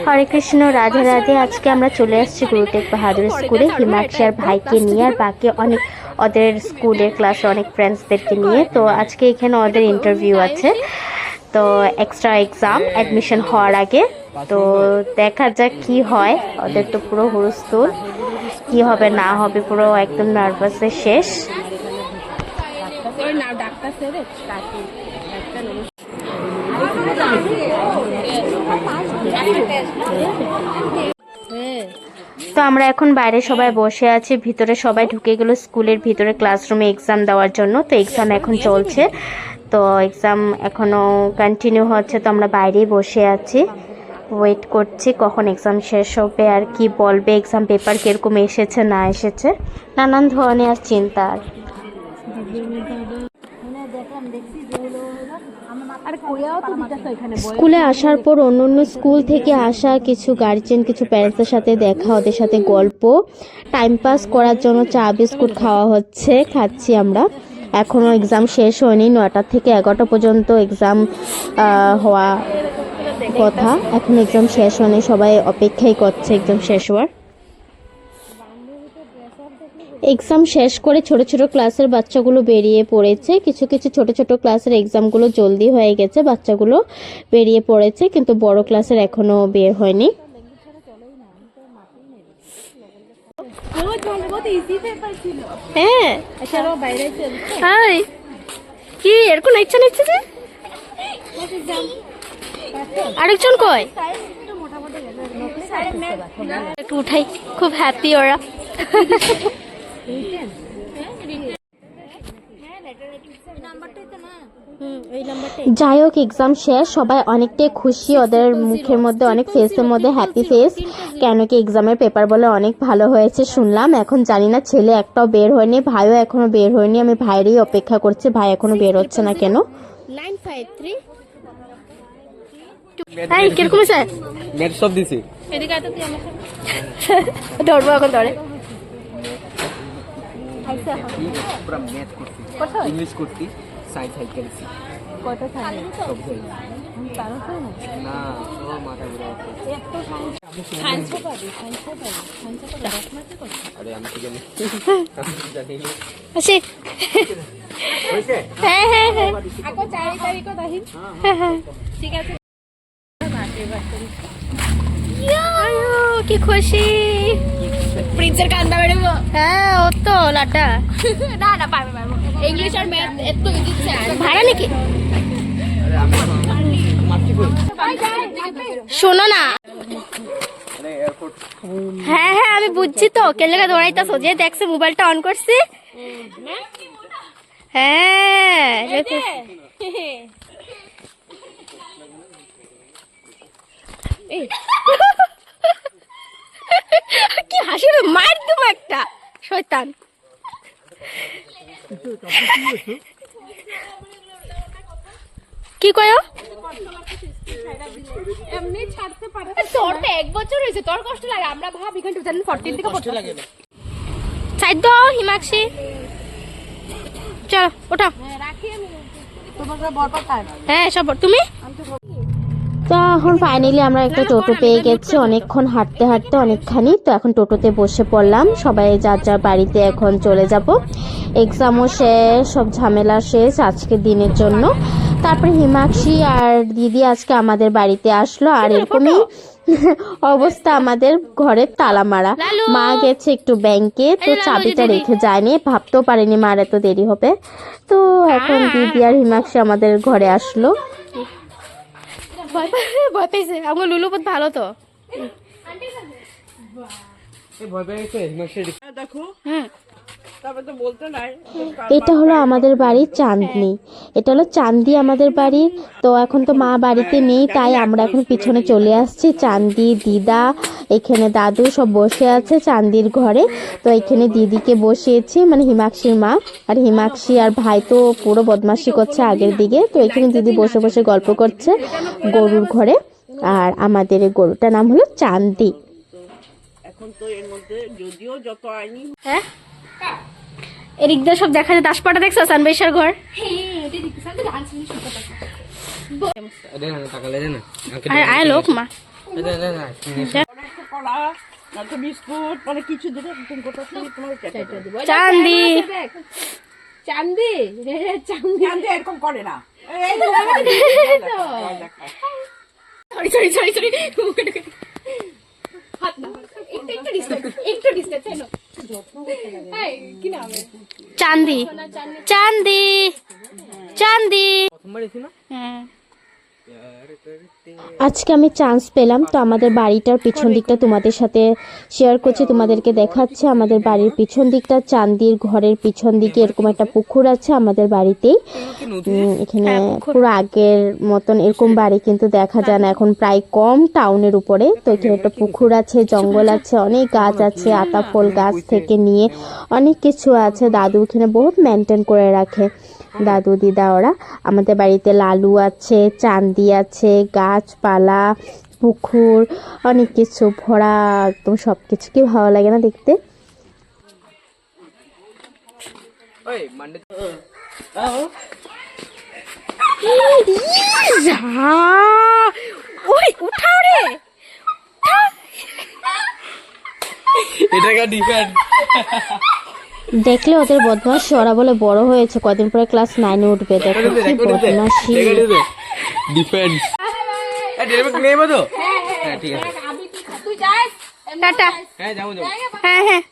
হরে কৃষ্ণ, রাধে রাধে। আজকে আমরা চলে আসছি গুরু টেগ বাহাদুর স্কুলে হিমাক্ষী আর ভাইকে নিয়ে, আর বাকি অনেক ওদের স্কুলের ক্লাসে অনেক ফ্রেন্ডসদেরকে নিয়ে। তো আজকে এখানে ওদের ইন্টারভিউ আছে, তো এক্সট্রা এক্সাম অ্যাডমিশন হওয়ার আগে। তো দেখা যাক কি হয়। ওদের তো পুরো হুড়স্থুল, কি হবে না হবে, পুরো একদম নার্ভাসে শেষ। তো আমরা এখন বাইরে সবাই বসে আছি, ভিতরে সবাই ঢুকে গেল স্কুলের ভিতরে ক্লাসরুমে এক্সাম দেওয়ার জন্য। তো এক্সাম এখন চলছে, তো এক্সাম এখনো কন্টিনিউ হচ্ছে। তো আমরা বাইরেই বসে আছি, ওয়েট করছি কখন এক্সাম শেষ হবে আর কি বলবে, এক্সাম পেপার কিরকম এসেছে না এসেছে, নানান ধরনের চিন্তা। স্কুলে আসার পর অন্য স্কুল থেকে আসা কিছু গার্জিয়ান, কিছু প্যারেন্টসের সাথে দেখা, ওদের সাথে গল্প, টাইম পাস করার জন্য চা বিস্কুট খাওয়া হচ্ছে, খাচ্ছি আমরা। এখনও এক্সাম শেষ হয়নি, 9টা থেকে 11টা পর্যন্ত এক্সাম হওয়া কথা। এখন এক্সাম শেষ হয়নি, সবাই অপেক্ষাই করছে এক্সাম শেষ হওয়ার। এক্সাম শেষ করে ছোট ছোট ক্লাসের বাচ্চাগুলো বেরিয়ে পড়েছে। কিছু কিছু ছোট ছোট ক্লাসের এক্সামগুলো জলদি হয়ে গেছে, বাচ্চাগুলো বেরিয়ে পড়েছে, কিন্তু বড় ক্লাসের এখনো বের হয়নি। হ্যাঁ, কি এরকম ইচ্ছা নিচ্ছে যে আরেকজন কয় একটু উঠাই, খুব হ্যাপি ওরা। যাই হোক, এক্সাম শেষ, সবাই অনেকটাই খুশি, ওদের মুখের মধ্যে অনেক ফেসের মধ্যে হ্যাপি ফেস, কেন কি এক্সামের পেপার বলে অনেক ভালো হয়েছে শুনলাম। এখন জানি না, ছেলে একটাও বের হয়নি, ভাইও এখনো বের হয়নি, আমি ভাইয়েরই অপেক্ষা করছি, ভাই এখনো বের হচ্ছে না কেন। 953 এই কিরকম স্যার ম্যাথ সব দিছি, এদিকে আয় তো তুই আমার সাথে ধরবো এখন ধরে। আচ্ছা পুরো ম্যাথ করছি, ইংলিশ করছি, সায়েন্স হাইকেলছি, কত সালে সব হই তারও তো না ও মাথা ঘুরে এত সায়েন্স পাবি, সায়েন্স পাবি 10 মার্কে কত? আরে আমি কি জানি জানি আসি হইছে। হ্যাঁ হ্যাঁ হ্যাঁ আকো 4 তারিখ দাহিন। হ্যাঁ হ্যাঁ ঠিক আছে। কি খুশি, প্রিন্সের কান্দা বেরোবো। হ্যাঁ ও তো লাটা না না পারবে পারবো, ইংলিশ আর ম্যাথ এত ইজি ভাড়া নাকি। শোনো না, হ্যাঁ হ্যাঁ আমি বুঝছি তো, কে লেগে দৌড়াইতেছো, যে দেখছে মোবাইলটা অন করছি। হ্যাঁ কি হাসি, মার দেবো একটা শয়তান। কি কয় এমনি ছাড়তে পারে, তোর তো 1 বছর হয়েছে, তোর কষ্ট লাগে, আমরা ভাব এখানে 2014 থেকে কষ্ট লাগে না। ছাড় দাও হিমাক্ষী, চল ওঠা। হ্যাঁ সব তুমি। তো এখন ফাইনালি আমরা একটা টোটো পেয়ে গেছি, অনেকক্ষণ হাঁটতে হাঁটতে অনেকখানি। তো এখন টোটোতে বসে পড়লাম, সবাই যার যার বাড়িতে এখন চলে যাব। এক্সামও শেষ, সব ঝামেলা শেষ আজকের দিনের জন্য। তারপরে হিমাক্ষী আর দিদি আজকে আমাদের বাড়িতে আসলো, আর এরকমই অবস্থা, আমাদের ঘরের তালা মারা। মা গেছে একটু ব্যাংকে, তো চাবিটা রেখে যায়নি, ভাবতেও পারেনি মার এত দেরি হবে। তো এখন দিদি আর হিমাক্ষী আমাদের ঘরে আসলো। ভয় পেয়েছে আমার লুলু, বহুত ভালো তো। এটা হলো আমাদের বাড়ির চাঁদনি, এটা হলো চাঁদি আমাদের বাড়ির। তো এখন তো মা বাড়িতে নেই, তাই আমরা এখন পিছনে চলে আসছি। চাঁদি, দিদা, এখানে দাদু সব বসে আছে চাঁদির ঘরে। তো এখানে দিদিকে বসিয়েছি, মানে হিমাক্ষীর মা, আর হিমাক্ষী আর ভাই তো পুরো বদমাশি করছে আগের দিকে। তো এখানে দিদি বসে বসে গল্প করছে গরুর ঘরে, আর আমাদের এই গরুটার নাম হলো চাঁদি। এখন তো এর মধ্যে যদিও যত আইনি, হ্যাঁ এদিক দিয়ে সব দেখা যায়, দাসপাটা দেখছো সানবেশার ঘর। আয় লোক মা কলা নয়তো বিস্কুট মানে কিছু দিলে গোটা তোমার দিব। চাঁদি চান্দি চান্দি চাঁদি এরকম করে না। সরি সরি সরি সরি হাত না একটু ডিস্টেন্স এই নো এই কি নাম চাঁদি চাঁদি চাঁদি। আজকে আমি চান্স পেলাম, তো আমাদের বাড়িটার পিছন দিকটা তোমাদের সাথে শেয়ার করছি, তোমাদেরকে দেখাচ্ছে। আমাদের বাড়ির পিছন দিকটা চান্দির ঘরের পিছন দিকে এরকম একটা পুকুর আছে আমাদের বাড়িতেই। এখানে পুরো আগের মতন এরকম বাড়ি কিন্তু দেখা যায় না, এখন প্রায় কম টাউনের উপরে। তো এখানে একটা পুকুর আছে, জঙ্গল আছে, অনেক গাছ আছে, আতা ফল গাছ থেকে নিয়ে অনেক কিছু আছে। দাদু এখানে বহুত মেনটেন করে রাখে, দাদু দিদা ওরা। আমাদের বাড়িতে লালু আছে, চাঁদি আছে, গাছপালা, পুকুর, অনেক কিছু ভরা একদম সব কিছু। কি ভালো লাগে না দেখতে। ওই উঠাও রে এটা ডিফেন্ড দেখলে ওদের বদমাস, ওরা বলে বড় হয়েছে, কদিন পরে ক্লাস 9-এ উঠবে। দেখো কি বদমাশি। ডিফেন্স ডাইরেক্ট নেবে তো? হ্যাঁ ঠিক আছে, তুই যাস টাটা। হ্যাঁ যাবো যাবো। হ্যাঁ হ্যাঁ।